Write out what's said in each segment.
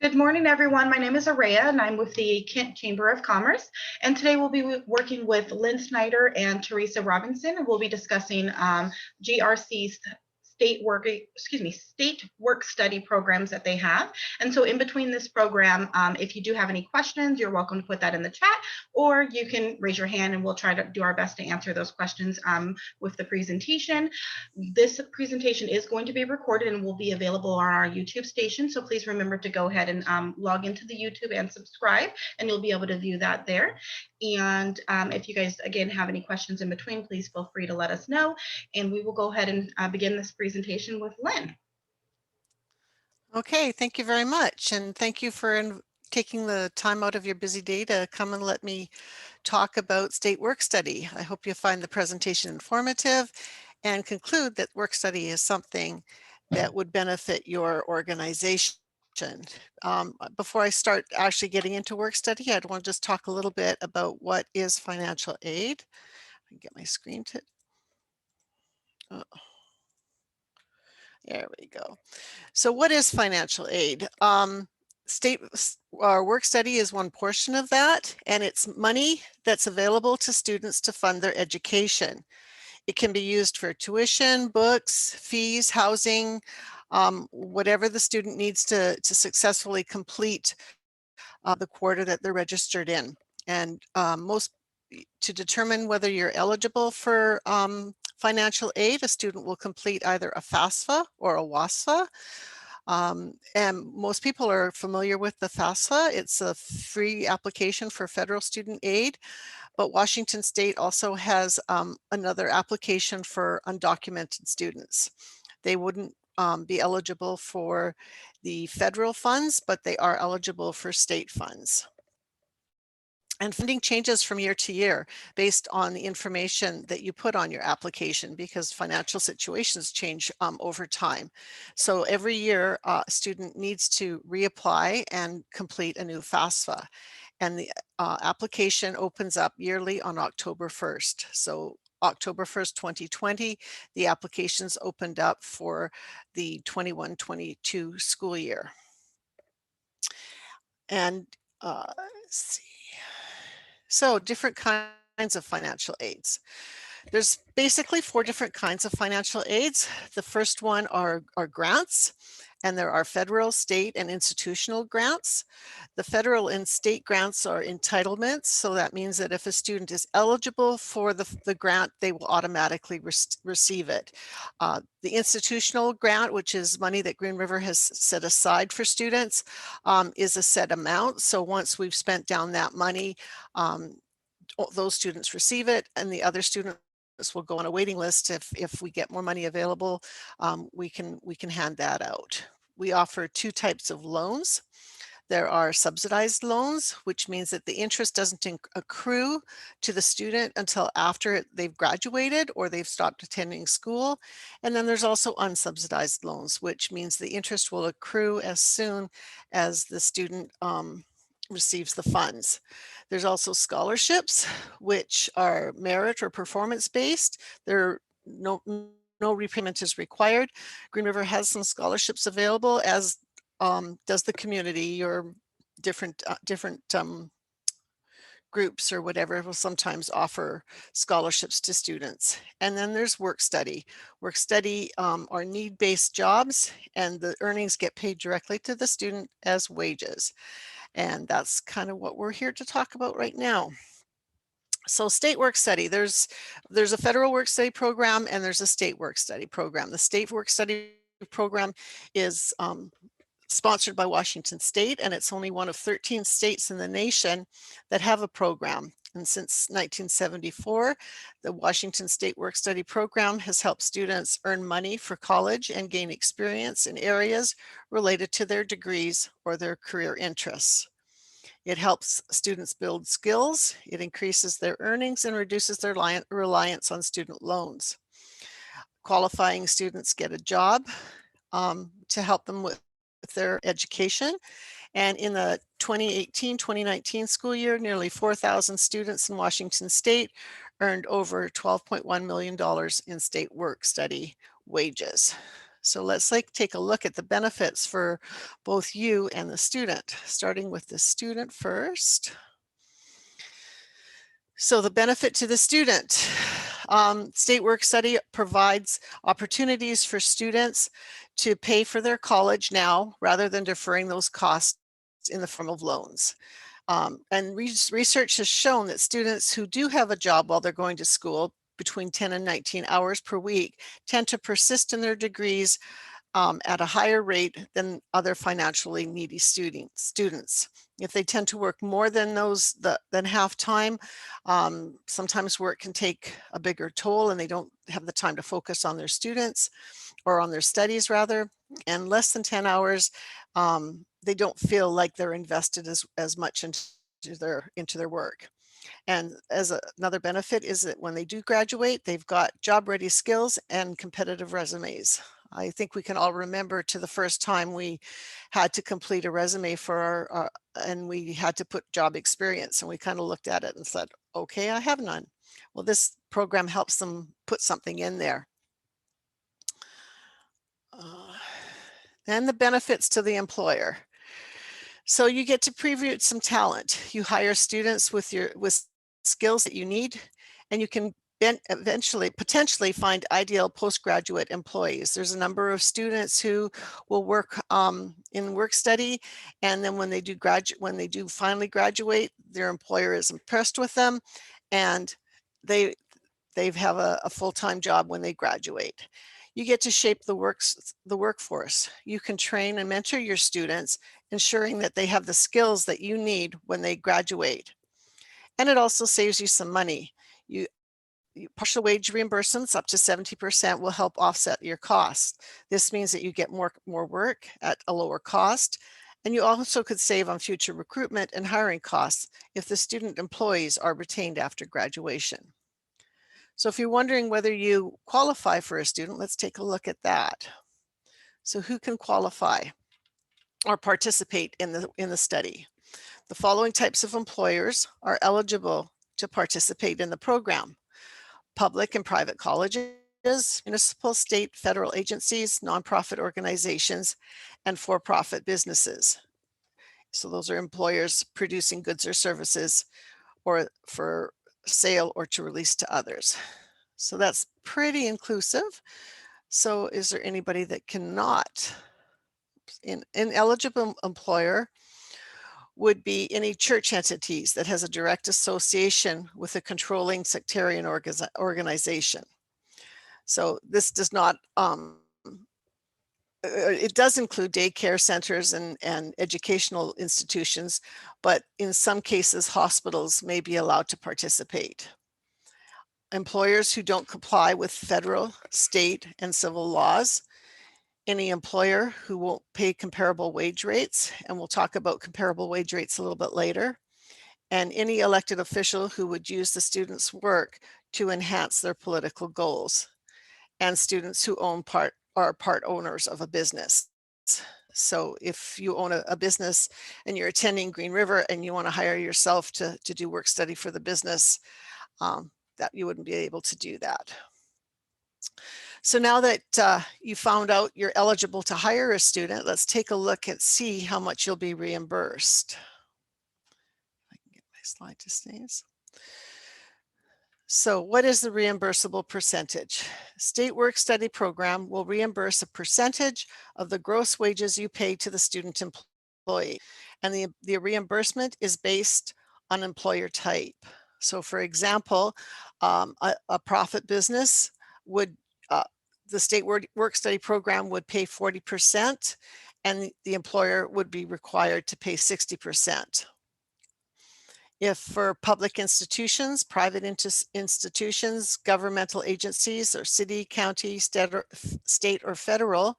Good morning, everyone. My name is Araya, and I'm with the Kent Chamber of Commerce. And today we'll be working with Lynn Snyder and Teresa Robinson, and we'll be discussing GRC's state work study programs that they have. And so in between this program, if you do have any questions, you're welcome to put that in the chat, or you can raise your hand and we'll try to do our best to answer those questions with the presentation. This presentation is going to be recorded and will be available on our YouTube station. So please remember to go ahead and log into the YouTube and subscribe, and you'll be able to view that there. And if you guys, again, have any questions in between, please feel free to let us know. And we will go ahead and begin this presentation with Lynn. Okay, thank you very much. And thank you for taking the time out of your busy day to come and let me talk about state work study. I hope you find the presentation informative and conclude that work study is something that would benefit your organization. Before I start actually getting into work study, I'd want to just talk a little bit about what is financial aid. I can get my screen to, oh, there we go. So what is financial aid? State work study is one portion of that, and it's money that's available to students to fund their education. It can be used for tuition, books, fees, housing, whatever the student needs to successfully complete the quarter that they're registered in. And to determine whether you're eligible for financial aid, a student will complete either a FAFSA or a WASFA. And most people are familiar with the FAFSA. It's a free application for federal student aid, but Washington State also has another application for undocumented students. They wouldn't be eligible for the federal funds, but they are eligible for state funds. And funding changes from year to year based on the information that you put on your application, because financial situations change over time. So every year, a student needs to reapply and complete a new FAFSA. And the application opens up yearly on October 1st. So October 1st, 2020, the applications opened up for the 21-22 school year. And let's see. So different kinds of financial aids. There's basically 4 different kinds of financial aids. The first one are grants, and there are federal, state, and institutional grants. The federal and state grants are entitlements, so that means that if a student is eligible for the grant, they will automatically receive it. The institutional grant, which is money that Green River has set aside for students, is a set amount. So once we've spent down that money, those students receive it, and the other students will go on a waiting list. If we get more money available, we can hand that out. We offer 2 types of loans. There are subsidized loans, which means that the interest doesn't accrue to the student until after they've graduated or they've stopped attending school. And then there's also unsubsidized loans, which means the interest will accrue as soon as the student receives the funds. There's also scholarships, which are merit or performance based. There no repayment is required. Green River has some scholarships available, as does the community, or different groups or whatever will sometimes offer scholarships to students. And then there's work study. Work study are need-based jobs, and the earnings get paid directly to the student as wages. And that's kind of what we're here to talk about right now. So state work study, there's a federal work study program and there's a state work study program. The state work study program is sponsored by Washington State, and it's only one of 13 states in the nation that have a program. And since 1974, the Washington State Work Study Program has helped students earn money for college and gain experience in areas related to their degrees or their career interests. It helps students build skills, it increases their earnings, and reduces their reliance on student loans. Qualifying students get a job to help them with their education. And in the 2018-2019 school year, nearly 4,000 students in Washington State earned over $12.1 million in state work study wages. So let's take a look at the benefits for both you and the student, starting with the student first. So the benefit to the student, State Work Study provides opportunities for students to pay for their college now rather than deferring those costs in the form of loans. And research has shown that students who do have a job while they're going to school between 10 and 19 hours per week tend to persist in their degrees at a higher rate than other financially needy students. If they tend to work more than than half time, sometimes work can take a bigger toll and they don't have the time to focus on their students or on their studies rather, and less than 10 hours, they don't feel like they're invested as much into their work. And another benefit is that when they do graduate, they've got job-ready skills and competitive resumes. I think we can all remember to the first time we had to complete a resume for and we had to put job experience, and we kind of looked at it and said, okay, I have none. Well, this program helps them put something in there. And the benefits to the employer. So you get to preview some talent. You hire students with skills that you need, and you can potentially find ideal postgraduate employees. There's a number of students who will work in work study, and then when they do finally graduate, their employer is impressed with them, and they have a full-time job when they graduate. You get to shape the workforce. You can train and mentor your students, ensuring that they have the skills that you need when they graduate. And it also saves you some money. Partial wage reimbursements up to 70% will help offset your costs. This means that you get more work at a lower cost, and you also could save on future recruitment and hiring costs if the student employees are retained after graduation. So if you're wondering whether you qualify for a student, let's take a look at that. So who can qualify or participate in the study? The following types of employers are eligible to participate in the program: public and private colleges, municipal, state, federal agencies, nonprofit organizations, and for-profit businesses. So those are employers producing goods or services or for sale or to release to others. So that's pretty inclusive. So is there anybody that cannot? An eligible employer would be any church entities that has a direct association with a controlling sectarian organization. So this does not, it does include daycare centers and educational institutions, but in some cases, hospitals may be allowed to participate. Employers who don't comply with federal, state, and civil laws, any employer who won't pay comparable wage rates, and we'll talk about comparable wage rates a little bit later, and any elected official who would use the students' work to enhance their political goals, and students who are part owners of a business. So if you own a business and you're attending Green River and you want to hire yourself to do work study for the business, that you wouldn't be able to do that. So now that you found out you're eligible to hire a student, let's take a look and see how much you'll be reimbursed. I can get my slide to sneeze. So what is the reimbursable percentage? State Work Study Program will reimburse a percentage of the gross wages you pay to the student employee. And the reimbursement is based on employer type. So for example, a profit business would, the State Work Study Program would pay 40%, and the employer would be required to pay 60%. If for public institutions, private institutions, governmental agencies, or city, county, state or federal,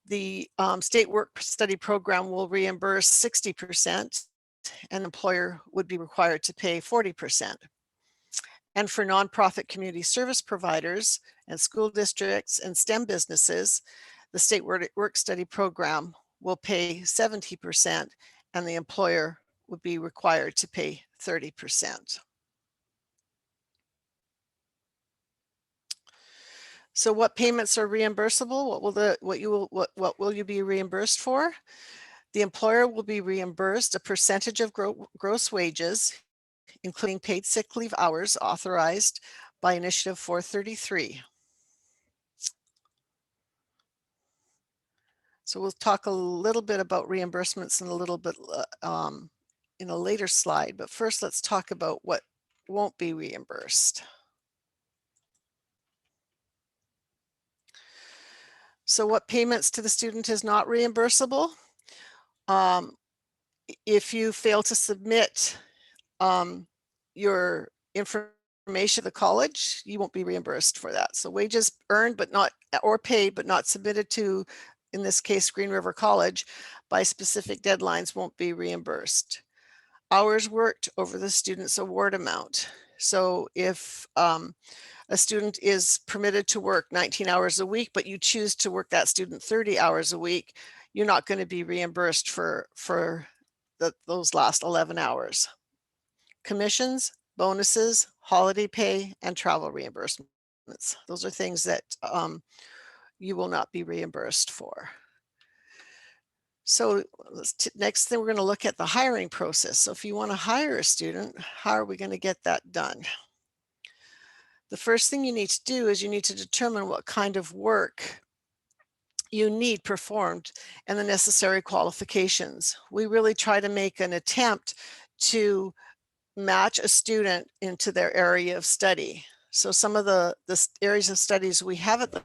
the State Work Study Program will reimburse 60%, and the employer would be required to pay 40%. And for nonprofit community service providers and school districts and STEM businesses, the State Work Study Program will pay 70%, and the employer would be required to pay 30%. So what payments are reimbursable? What will you be reimbursed for? The employer will be reimbursed a percentage of gross wages, including paid sick leave hours authorized by Initiative 433. So we'll talk a little bit about reimbursements in a little bit in a later slide, but first let's talk about what won't be reimbursed. So what payments to the student is not reimbursable? If you fail to submit your information to the college, you won't be reimbursed for that. So wages earned but not, or paid but not submitted to, in this case, Green River College, by specific deadlines won't be reimbursed. Hours worked over the student's award amount. So if a student is permitted to work 19 hours a week, but you choose to work that student 30 hours a week, you're not going to be reimbursed for those last 11 hours. Commissions, bonuses, holiday pay, and travel reimbursements. Those are things that you will not be reimbursed for. So next thing, we're going to look at the hiring process. So if you want to hire a student, how are we going to get that done? The first thing you need to do is you need to determine what kind of work you need performed and the necessary qualifications. We really try to make an attempt to match a student into their area of study. So some of the areas of studies we have at the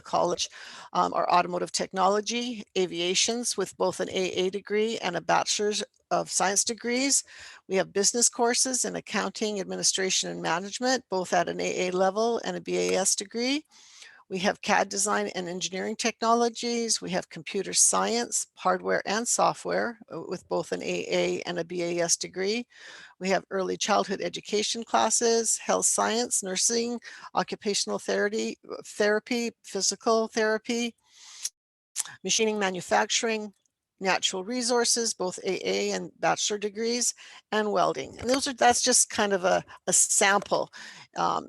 college are automotive technology, aviations with both an AA degree and a bachelor's of science degrees. We have business courses in accounting, administration, and management, both at an AA level and a BAS degree. We have CAD design and engineering technologies. We have computer science, hardware and software with both an AA and a BAS degree. We have early childhood education classes, health science, nursing, occupational therapy, physical therapy, machining, manufacturing, natural resources, both AA and bachelor degrees, and welding. And that's just kind of a sample.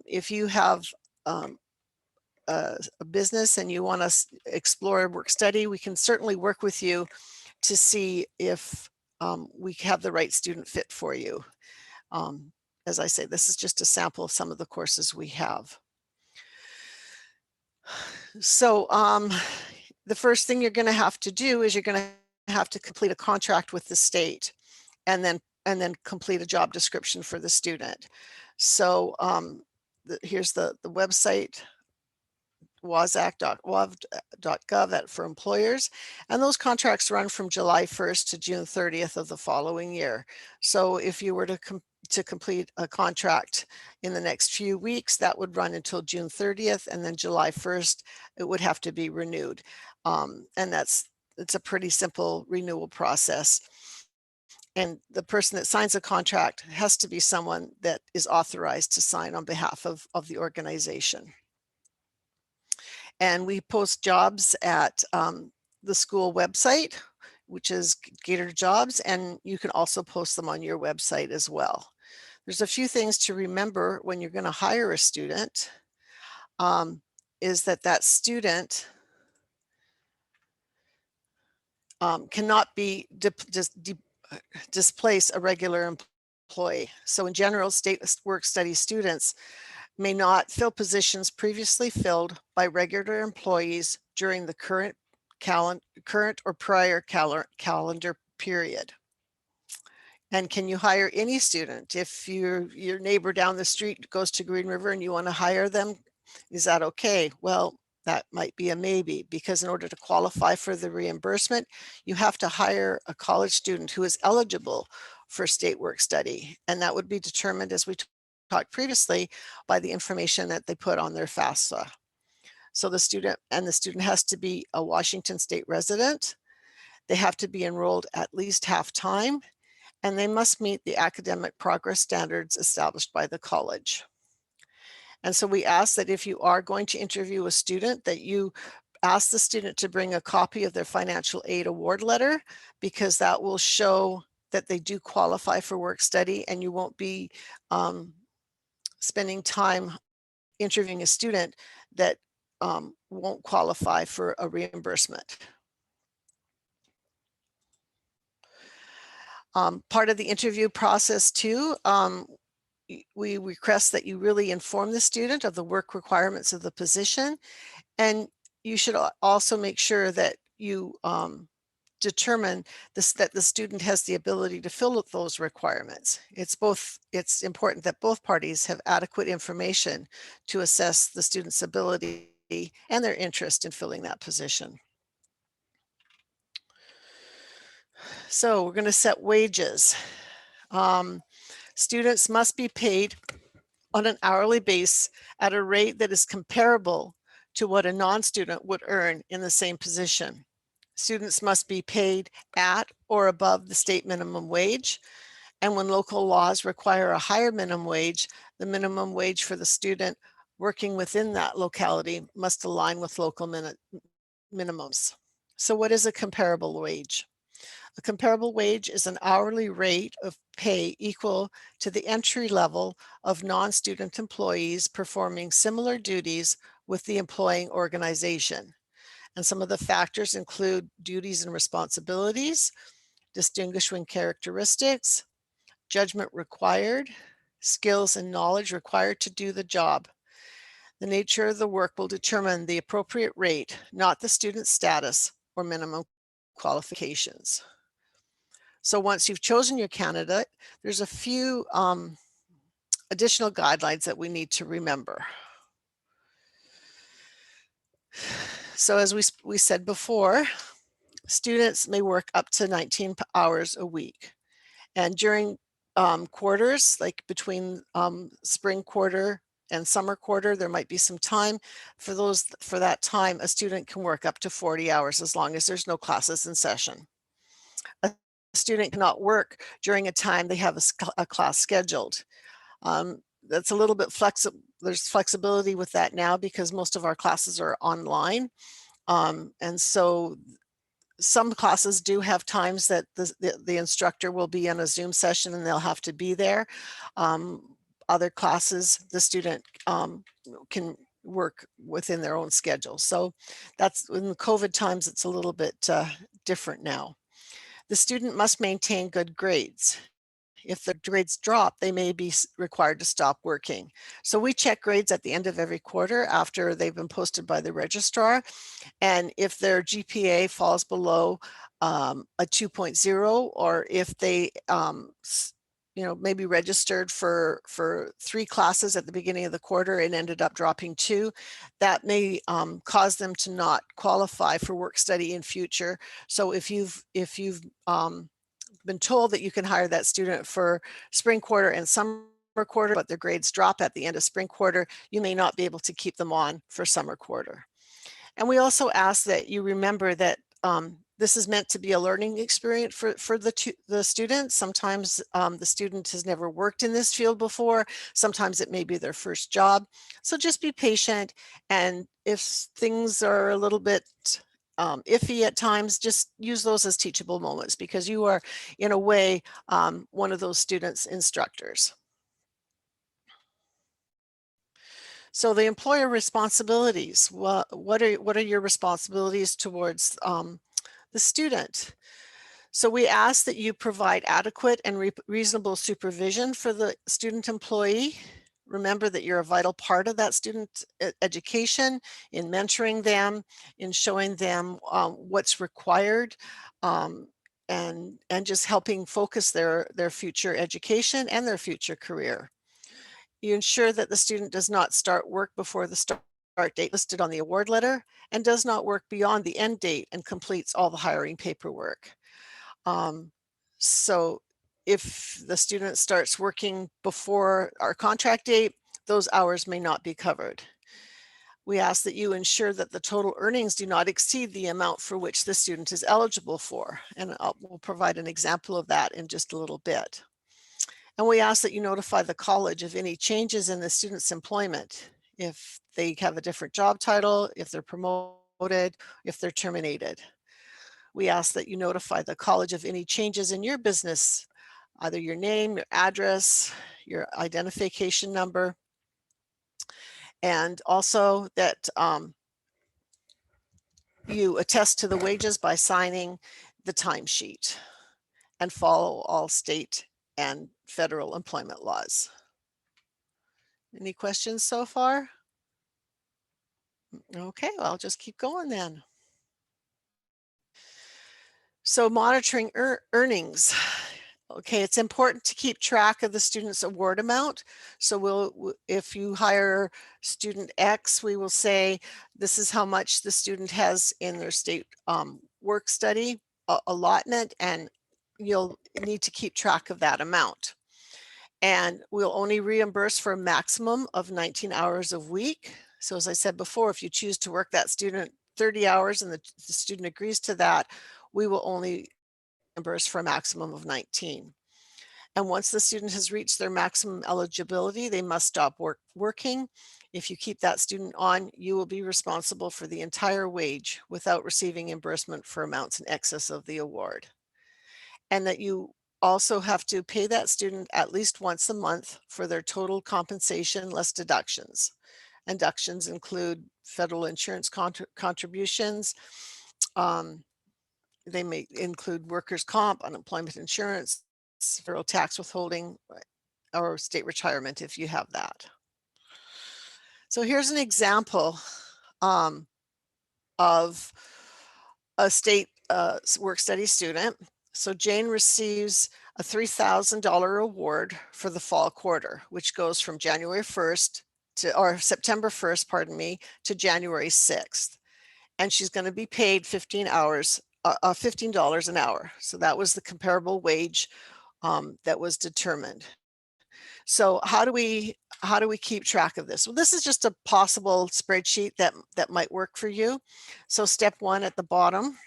If you have a business and you want to explore work study, we can certainly work with you to see if we have the right student fit for you. As I say, this is just a sample of some of the courses we have. So the first thing you're going to have to do is you're going to have to complete a contract with the state and then complete a job description for the student. So here's the website, wasac.wav.gov for employers, and those contracts run from July 1st to June 30th of the following year. So if you were to complete a contract in the next few weeks, that would run until June 30th, and then July 1st it would have to be renewed, and it's a pretty simple renewal process. And the person that signs a contract has to be someone that is authorized to sign on behalf of the organization. And we post jobs at the school website, which is Gator Jobs, and you can also post them on your website as well. There's a few things to remember when you're going to hire a student, is that student cannot be displace a regular employee. So in general, state work study students may not fill positions previously filled by regular employees during the current or prior calendar period. And can you hire any student? If your neighbor down the street goes to Green River and you want to hire them, is that okay? Well, that might be a maybe, because in order to qualify for the reimbursement, you have to hire a college student who is eligible for state work study. And that would be determined, as we talked previously, by the information that they put on their FAFSA. So the student has to be a Washington State resident. They have to be enrolled at least half-time, and they must meet the academic progress standards established by the college. And so we ask that if you are going to interview a student, that you ask the student to bring a copy of their financial aid award letter, because that will show that they do qualify for work study, and you won't be spending time interviewing a student that won't qualify for a reimbursement. Part of the interview process too, we request that you really inform the student of the work requirements of the position, and you should also make sure that you determine that the student has the ability to fill those requirements. It's important that both parties have adequate information to assess the student's ability and their interest in filling that position. So we're going to set wages. Students must be paid on an hourly base at a rate that is comparable to what a non-student would earn in the same position. Students must be paid at or above the state minimum wage. And when local laws require a higher minimum wage, the minimum wage for the student working within that locality must align with local minimums. So what is a comparable wage? A comparable wage is an hourly rate of pay equal to the entry level of non-student employees performing similar duties with the employing organization. And some of the factors include duties and responsibilities, distinguishing characteristics, judgment required, skills and knowledge required to do the job. The nature of the work will determine the appropriate rate, not the student's status or minimum qualifications. So once you've chosen your candidate, there's a few additional guidelines that we need to remember. So as we said before, students may work up to 19 hours a week. And during quarters, like between spring quarter and summer quarter, there might be some time. For that time, a student can work up to 40 hours as long as there's no classes in session. A student cannot work during a time they have a class scheduled. That's a little bit flexible. There's flexibility with that now because most of our classes are online. And so some classes do have times that the instructor will be in a Zoom session and they'll have to be there. Other classes, the student can work within their own schedule. So that's in the COVID times, it's a little bit different now. The student must maintain good grades. If the grades drop, they may be required to stop working. So we check grades at the end of every quarter after they've been posted by the registrar. And if their GPA falls below a 2.0, or if they maybe registered for 3 classes at the beginning of the quarter and ended up dropping 2, that may cause them to not qualify for work study in future. So if you've been told that you can hire that student for spring quarter and summer quarter, but their grades drop at the end of spring quarter, you may not be able to keep them on for summer quarter. And we also ask that you remember that this is meant to be a learning experience for the student. Sometimes the student has never worked in this field before. Sometimes it may be their first job. So just be patient. And if things are a little bit iffy at times, just use those as teachable moments, because you are, in a way, one of those students' instructors. So the employer responsibilities, what are your responsibilities towards the student? So we ask that you provide adequate and reasonable supervision for the student employee. Remember that you're a vital part of that student education, in mentoring them, in showing them what's required, and just helping focus their future education and their future career. You ensure that the student does not start work before the start date listed on the award letter, and does not work beyond the end date, and completes all the hiring paperwork. So if the student starts working before our contract date, those hours may not be covered. We ask that you ensure that the total earnings do not exceed the amount for which the student is eligible for. And we'll provide an example of that in just a little bit. And we ask that you notify the college of any changes in the student's employment, if they have a different job title, if they're promoted, if they're terminated. We ask that you notify the college of any changes in your business, either your name, your address, your identification number, and also that you attest to the wages by signing the timesheet and follow all state and federal employment laws. Any questions so far? Okay, well, I'll just keep going then. So monitoring earnings. Okay, it's important to keep track of the student's award amount. So if you hire student X, we will say this is how much the student has in their state work study allotment, and you'll need to keep track of that amount. And we'll only reimburse for a maximum of 19 hours a week. So as I said before, if you choose to work that student 30 hours and the student agrees to that, we will only reimburse for a maximum of 19. And once the student has reached their maximum eligibility, they must stop working. If you keep that student on, you will be responsible for the entire wage without receiving reimbursement for amounts in excess of the award. And that you also have to pay that student at least once a month for their total compensation less deductions. And deductions include federal insurance contributions. They may include workers' comp, unemployment insurance, federal tax withholding, or state retirement if you have that. So here's an example of a state work study student. So Jane receives a $3,000 award for the fall quarter, which goes from January 1st or September 1st, pardon me, to January 6th. And she's going to be paid $15 an hour. So that was the comparable wage that was determined. So how do we keep track of this? Well, this is just a possible spreadsheet that might work for you. So step one at the bottom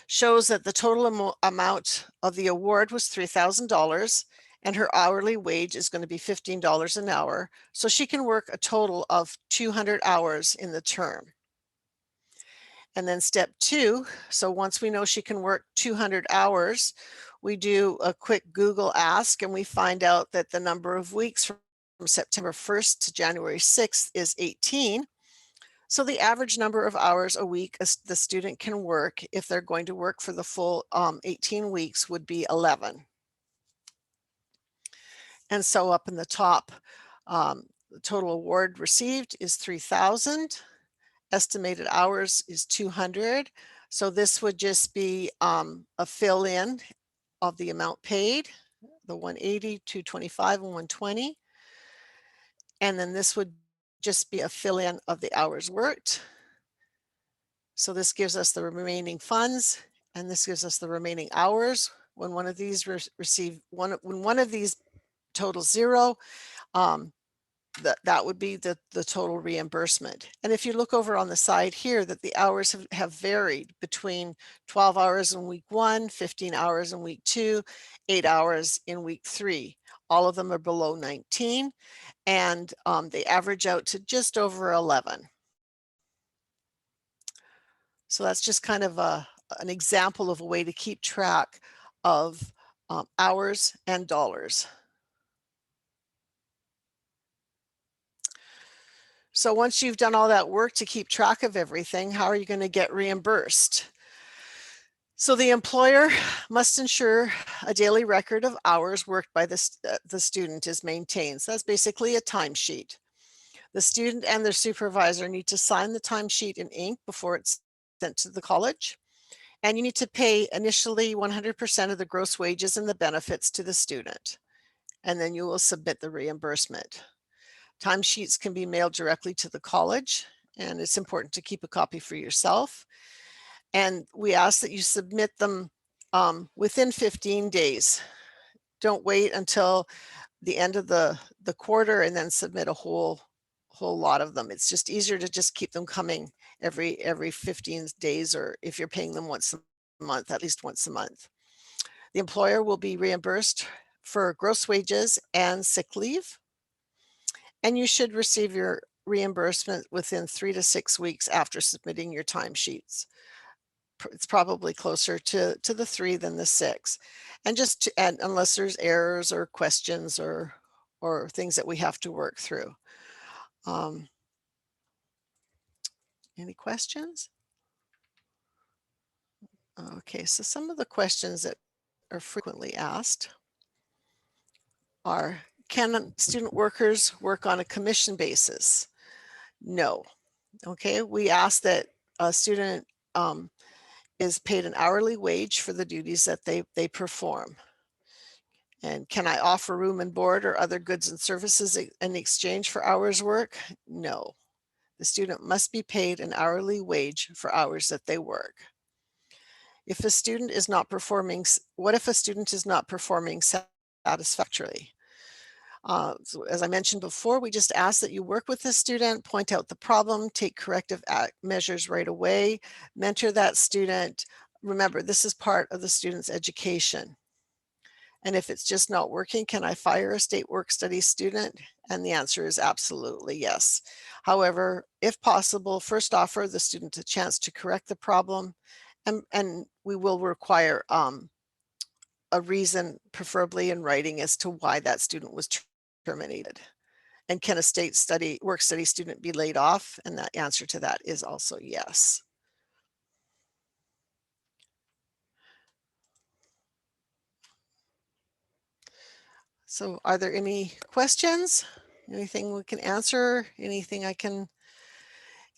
shows that the total amount of the award was $3,000 and her hourly wage is going to be $15 an hour. So she can work a total of 200 hours in the term. And then step two, so once we know she can work 200 hours, we do a quick Google ask and we find out that the number of weeks from September 1st to January 6th is 18. So the average number of hours a week the student can work if they're going to work for the full 18 weeks would be 11. And so up in the top, the total award received is 3,000. Estimated hours is 200. So this would just be a fill in of the amount paid, the 180, 225, and 120. And then this would just be a fill in of the hours worked. So this gives us the remaining funds, and this gives us the remaining hours. When one of these when one of these totals zero, that would be the total reimbursement. And if you look over on the side here, that the hours have varied between 12 hours in week 1, 15 hours in week 2, 8 hours in week 3. All of them are below 19, and they average out to just over 11. So that's just kind of an example of a way to keep track of hours and dollars. So once you've done all that work to keep track of everything, how are you going to get reimbursed? So the employer must ensure a daily record of hours worked by the student is maintained. So that's basically a timesheet. The student and their supervisor need to sign the timesheet in ink before it's sent to the college. And you need to pay initially 100% of the gross wages and the benefits to the student. And then you will submit the reimbursement. Timesheets can be mailed directly to the college, and it's important to keep a copy for yourself. And we ask that you submit them within 15 days. Don't wait until the end of the quarter and then submit a whole lot of them. It's just easier to just keep them coming every 15 days, or if you're paying them once a month, at least once a month. The employer will be reimbursed for gross wages and sick leave. And you should receive your reimbursement within 3 to 6 weeks after submitting your timesheets. It's probably closer to the 3 than the 6. And unless there's errors or questions or things that we have to work through. Any questions? Okay, so some of the questions that are frequently asked are, can student workers work on a commission basis? No. Okay, we ask that a student is paid an hourly wage for the duties that they perform. And can I offer room and board or other goods and services in exchange for hours work? No. The student must be paid an hourly wage for hours that they work. If a student is not performing, what if a student is not performing satisfactorily? So as I mentioned before, we just ask that you work with the student, point out the problem, take corrective measures right away, mentor that student. Remember, this is part of the student's education. And if it's just not working, can I fire a state work study student? And the answer is absolutely yes. However, if possible, first offer the student a chance to correct the problem, and we will require a reason, preferably in writing, as to why that student was terminated. And can a state work study student be laid off? And the answer to that is also yes. So are there any questions? Anything we can answer? Anything I can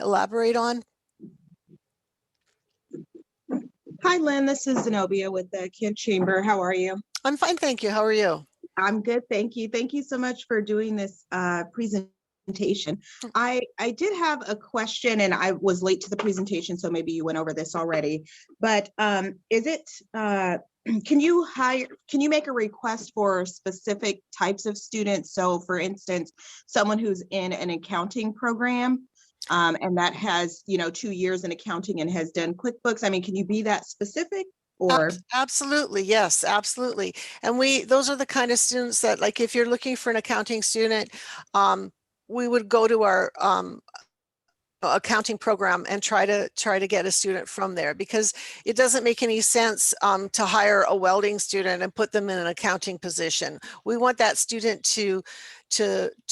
elaborate on? Hi, Lynn. This is Zenobia with the Kent Chamber. How are you? I'm fine, thank you. How are you? I'm good, thank you. Thank you so much for doing this presentation. I did have a question, and I was late to the presentation, so maybe you went over this already. But is it can you make a request for specific types of students? So, for instance, someone who's in an accounting program. And that has, 2 years in accounting and has done QuickBooks. I mean, can you be that specific? Or absolutely, yes, absolutely. And those are the kind of students that, like, if you're looking for an accounting student, we would go to our accounting program and try to get a student from there, because it doesn't make any sense to hire a welding student and put them in an accounting position. We want that student to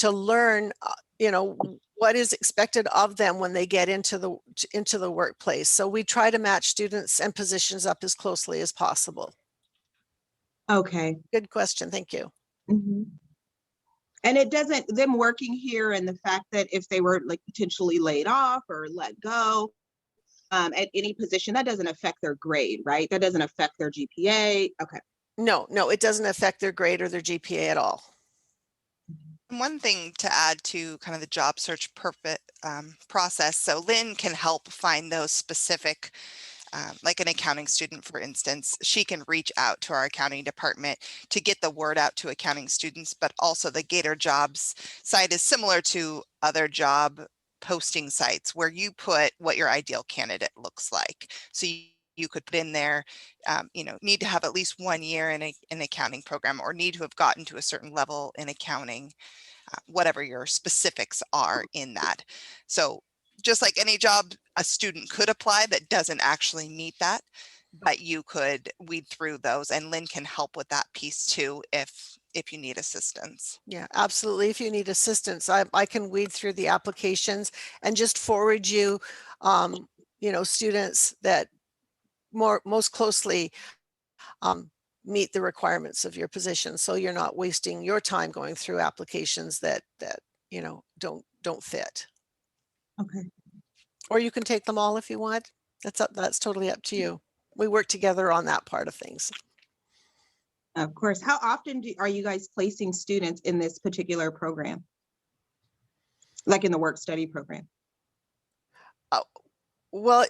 learn, what is expected of them when they get into the workplace. So we try to match students and positions up as closely as possible. okay. Good question, thank you. Mhm. And it doesn't, them working here and the fact that if they were like potentially laid off or let go at any position, that doesn't affect their grade, right? That doesn't affect their GPA. Okay. No, it doesn't affect their grade or their GPA at all. One thing to add to kind of the job search process, so Lynn can help find those specific, like an accounting student, for instance, she can reach out to our accounting department to get the word out to accounting students, but also the Gator Jobs site is similar to other job posting sites where you put what your ideal candidate looks like. So you could put in there, need to have at least 1 year in an accounting program or need to have gotten to a certain level in accounting, whatever your specifics are in that. So just like any job, a student could apply that doesn't actually meet that, but you could weed through those, and Lynn can help with that piece too if you need assistance. Yeah, absolutely. If you need assistance, I can weed through the applications and just forward you, students that most closely meet the requirements of your position. So you're not wasting your time going through applications that don't fit. Okay. Or you can take them all if you want. That's totally up to you. We work together on that part of things. Of course. How often are you guys placing students in this particular program? Like in the work study program? Well,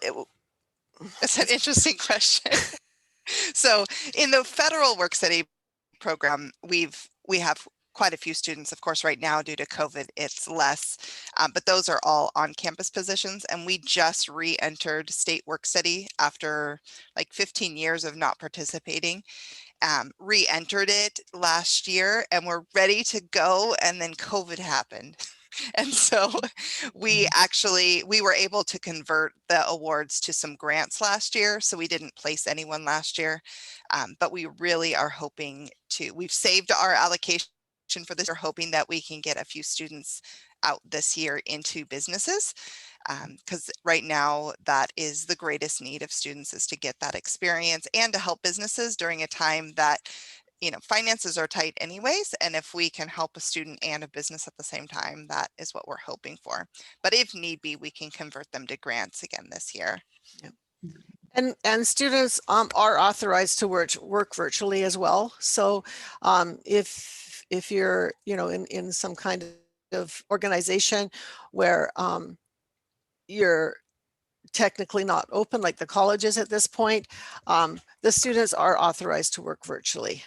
That's an interesting question. So in the federal work study program, we have quite a few students. Of course, right now due to COVID, it's less, but those are all on-campus positions. And we just re-entered state work study after like 15 years of not participating. Re-entered it last year and we're ready to go, and then COVID happened. And so we were able to convert the awards to some grants last year. So we didn't place anyone last year, but we really are hoping to, we've saved our allocation for this. We're hoping that we can get a few students out this year into businesses, because right now that is the greatest need of students, is to get that experience and to help businesses during a time that, you know, finances are tight anyways. And if we can help a student and a business at the same time, that is what we're hoping for. But if need be, we can convert them to grants again this year. Yep. And students are authorized to work virtually as well. So if you're, you know, in some kind of organization where you're technically not open like the colleges at this point, the students are authorized to work virtually.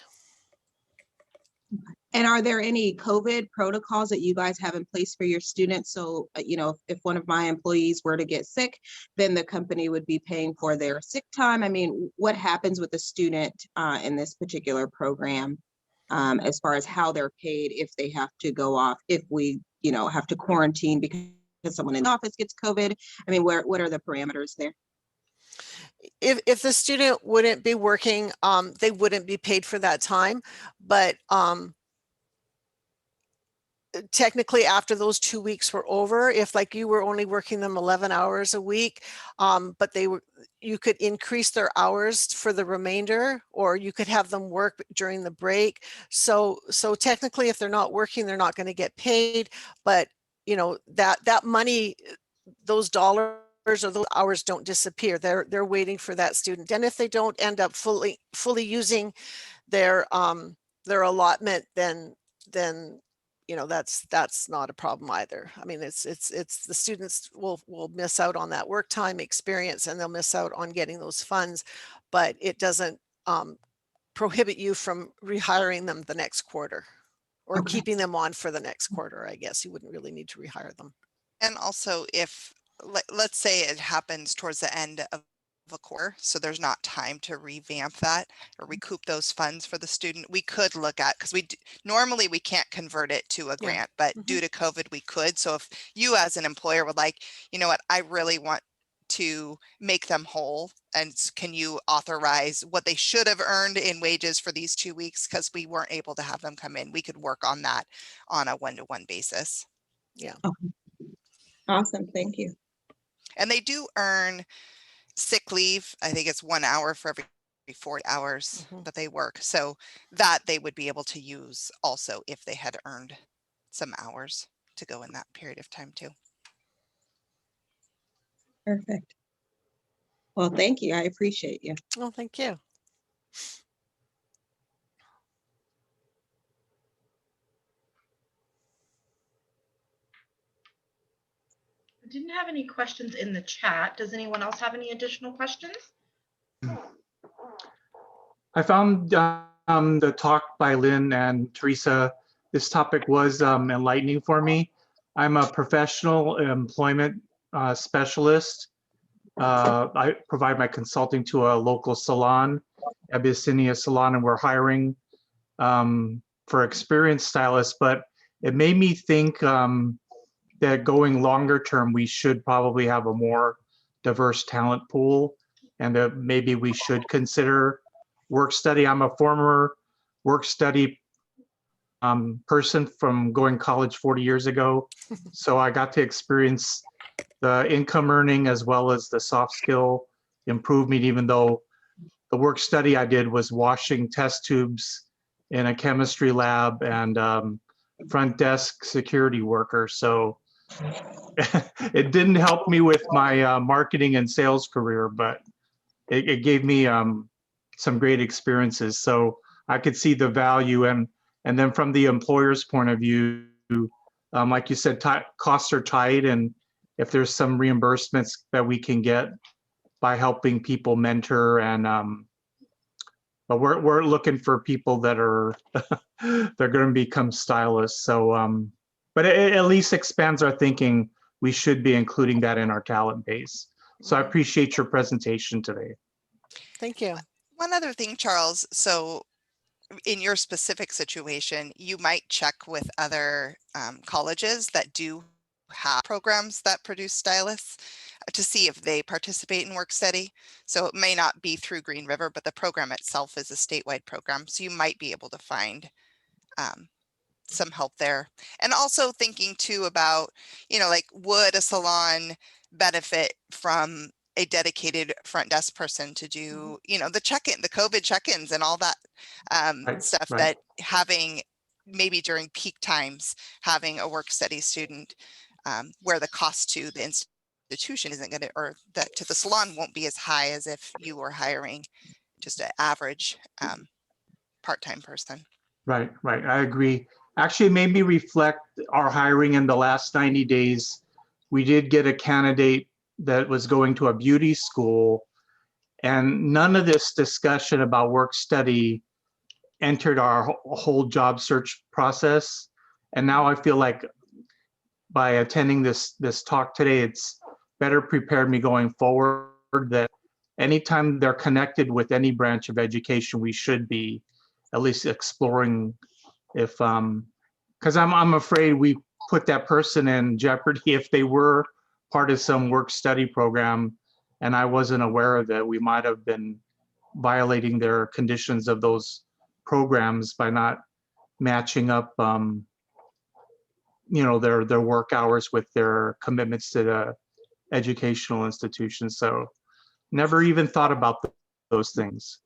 And are there any COVID protocols that you guys have in place for your students? So, you know, if one of my employees were to get sick, then the company would be paying for their sick time. I mean, what happens with the student in this particular program as far as how they're paid if they have to go off, if we, you know, have to quarantine because someone in the office gets COVID? I mean, what are the parameters there? If the student wouldn't be working, they wouldn't be paid for that time, but technically after those 2 weeks were over, if like you were only working them 11 hours a week, but you could increase their hours for the remainder, or you could have them work during the break. So technically if they're not working, they're not going to get paid, but you know, that money, those dollars or those hours don't disappear. They're waiting for that student. And if they don't end up fully using their allotment, then you know, that's not a problem either. I mean, it's the students will miss out on that work time experience, and they'll miss out on getting those funds, but it doesn't prohibit you from rehiring them the next quarter, or Okay. keeping them on for the next quarter. I guess you wouldn't really need to rehire them. And also, if let's say it happens towards the end of a quarter, so there's not time to revamp that or recoup those funds for the student, we could look at, because normally we can't convert it to a grant, but due to COVID we could. So if you as an employer would like, you know what, I really want to make them whole, and can you authorize what they should have earned in wages for these 2 weeks because we weren't able to have them come in, we could work on that on a one-to-one basis. Yeah. Okay. Awesome, thank you. And they do earn sick leave. I think it's 1 hour for every 40 hours that they work. So that they would be able to use also if they had earned some hours to go in that period of time too. Perfect. Well, thank you. I appreciate you. Oh, thank you. I didn't have any questions in the chat. Does anyone else have any additional questions? I found the talk by Lynn and Teresa, this topic was enlightening for me. I'm a professional employment specialist. I provide my consulting to a local salon, Abyssinia Salon, and we're hiring for experienced stylists, but it made me think that going longer term, we should probably have a more diverse talent pool, and that maybe we should consider work study. I'm a former work study person from going college 40 years ago. So I got to experience the income earning as well as the soft skill improvement, even though the work study I did was washing test tubes in a chemistry lab and front desk security worker. So it didn't help me with my marketing and sales career, but it gave me some great experiences. So I could see the value, and then from the employer's point of view, like you said, costs are tight, and if there's some reimbursements that we can get by helping people mentor, and but we're looking for people that are they're going to become stylists. So but it at least expands our thinking. We should be including that in our talent base. So I appreciate your presentation today. Thank you. One other thing, Charles, so in your specific situation, you might check with other colleges that do have programs that produce stylists to see if they participate in work study. So it may not be through Green River, but the program itself is a statewide program. So you might be able to find some help there. And also thinking too about, you know, like, would a salon benefit from a dedicated front desk person to do, you know, the check-in, the COVID check-ins and all that Right, stuff, right. that having maybe during peak times, having a work study student where the cost to the institution isn't going to, or that to the salon won't be as high as if you were hiring just an average part-time person. Right, right. I agree. Actually, it made me reflect our hiring in the last 90 days. We did get a candidate that was going to a beauty school, and none of this discussion about work study entered our whole job search process. And now I feel like by attending this talk today, it's better prepared me going forward that anytime they're connected with any branch of education, we should be at least exploring if because I'm afraid we put that person in jeopardy if they were part of some work study program and I wasn't aware of it. We might have been violating their conditions of those programs by not matching up you know, their work hours with their commitments to the educational institution. So never even thought about those things.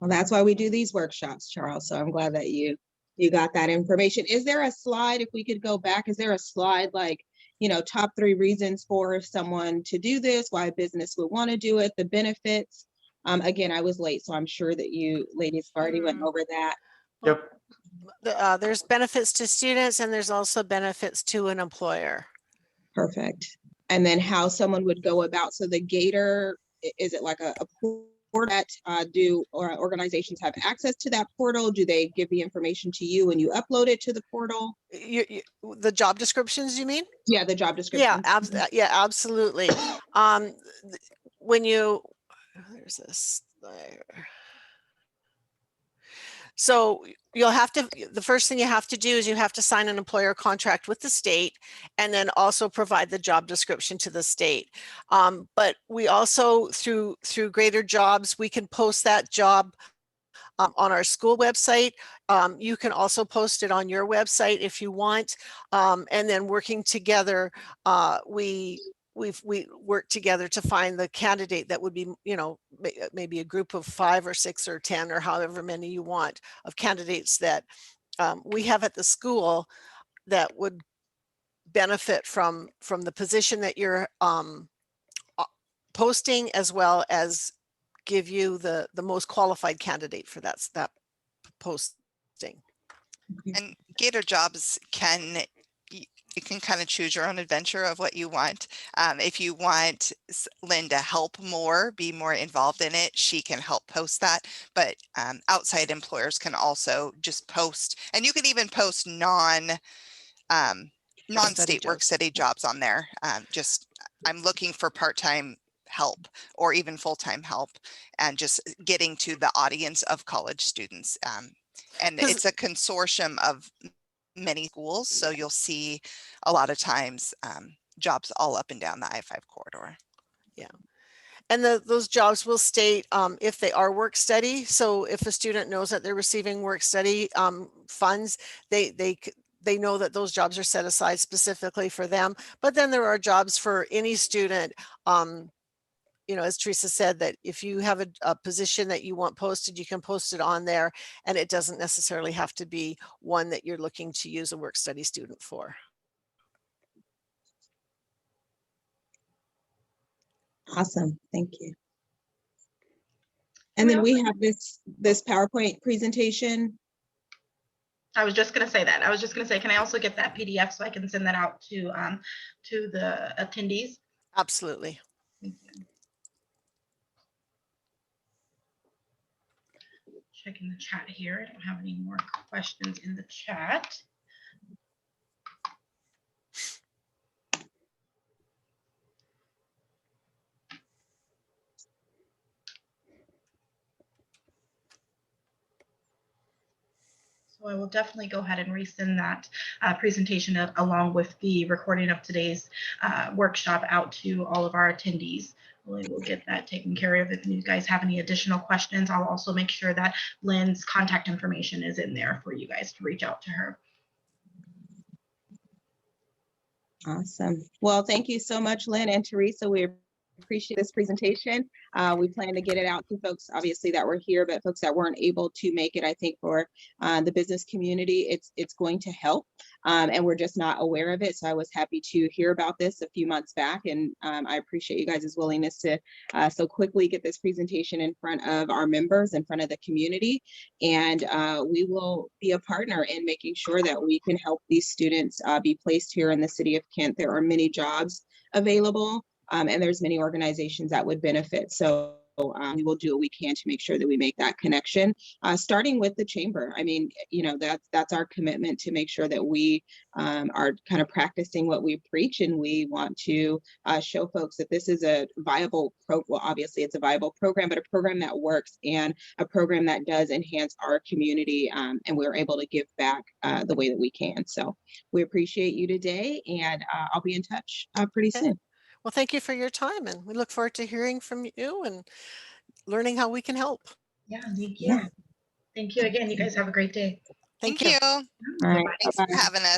Well, that's why we do these workshops, Charles. So I'm glad that you got that information. Is there a slide, if we could go back, is there a slide like, you know, top 3 reasons for someone to do this, why a business would want to do it, the benefits? Again, I was late, so I'm sure that you ladies already went over that. Yep. There's benefits to students and there's also benefits to an employer. Perfect. And then how someone would go about, so the Gator, is it like a portal that do organizations have access to that portal? Do they give the information to you and you upload it to the portal? The job descriptions, you mean? Yeah, the job description. Yeah, absolutely. When you, there's this there. So you'll have to, the first thing you have to do is you have to sign an employer contract with the state and then also provide the job description to the state. But we also, through Greater Jobs, we can post that job on our school website. You can also post it on your website if you want. And then working together, we work together to find the candidate that would be, you know, maybe a group of 5 or 6 or 10 or however many you want of candidates that we have at the school that would benefit from the position that you're posting, as well as give you the most qualified candidate for that posting. And Gator Jobs can, you can kind of choose your own adventure of what you want. If you want Lynn to help more, be more involved in it, she can help post that. But outside employers can also just post, and you can even post non-state work study jobs on there. Just, I'm looking for part-time help or even full-time help, and just getting to the audience of college students. And it's a consortium of many schools, so you'll see a lot of times jobs all up and down the I-5 corridor. Yeah, and those jobs will state if they are work study. So if a student knows that they're receiving work study funds, they know that those jobs are set aside specifically for them. But then there are jobs for any student. You know, as Teresa said, that if you have a position that you want posted, you can post it on there, and it doesn't necessarily have to be one that you're looking to use a work study student for. Awesome, thank you. And then we have this PowerPoint presentation. I was just going to say that. I was just going to say, can I also get that PDF so I can send that out to the attendees? Absolutely. Thank you. Checking the chat here. I don't have any more questions in the chat. So I will definitely go ahead and resend that presentation along with the recording of today's workshop out to all of our attendees hopefully we'll get that taken care of. If you guys have any additional questions, I'll also make sure that Lynn's contact information is in there for you guys to reach out to her. Awesome. Well, thank you so much, Lynn and Teresa. We appreciate this presentation. We plan to get it out to folks, obviously, that were here, but folks that weren't able to make it. I think for the business community, it's going to help, and we're just not aware of it. So I was happy to hear about this a few months back, and I appreciate you guys' willingness to so quickly get this presentation in front of our members, in front of the community, and we will be a partner in making sure that we can help these students be placed here in the city of Kent. There are many jobs available. And there's many organizations that would benefit. So we will do what we can to make sure that we make that connection, starting with the chamber. I mean, you know, that's our commitment to make sure that we are kind of practicing what we preach, and we want to show folks that this is a viable well, obviously it's a viable program, but a program that works and a program that does enhance our community, and we're able to give back the way that we can. So we appreciate you today, and I'll be in touch pretty soon. Well, thank you for your time, and we look forward to hearing from you and learning how we can help. Yeah, thank you. Yeah. Thank you again. You guys have a great day. Thank Thank you. you. All right. Thanks Bye-bye. for having us.